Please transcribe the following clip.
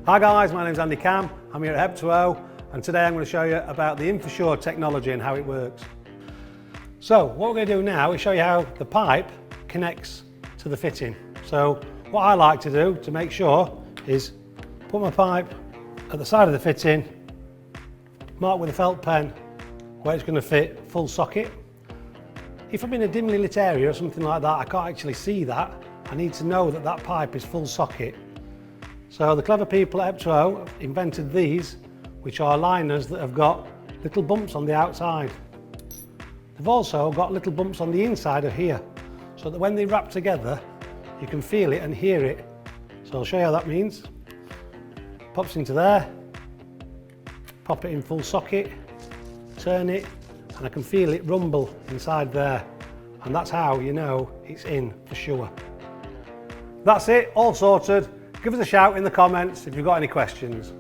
Hi guys, my name's Andy Cam, I'm here at Hep2O, and today I'm going to show you about the InfoSure technology and how it works. So what we're going to do now is show you how the pipe connects to the fitting. So what I like to do to make sure is put my pipe at the side of the fitting, mark with a felt pen where it's going to fit full socket. If I'm in a dimly lit area or something like that, I can't actually see that. I need to know that that pipe is full socket. So the clever people at Hep2O invented these, which are liners that have got little bumps on the outside. They've also got little bumps on the inside of here, so that when they wrap together, you can feel it and hear it. So I'll show you how that means. Pops into there, pop it in full socket, turn it, and I can feel it rumble inside there. And that's how you know it's in for sure. That's it, all sorted. Give us a shout in the comments if you've got any questions.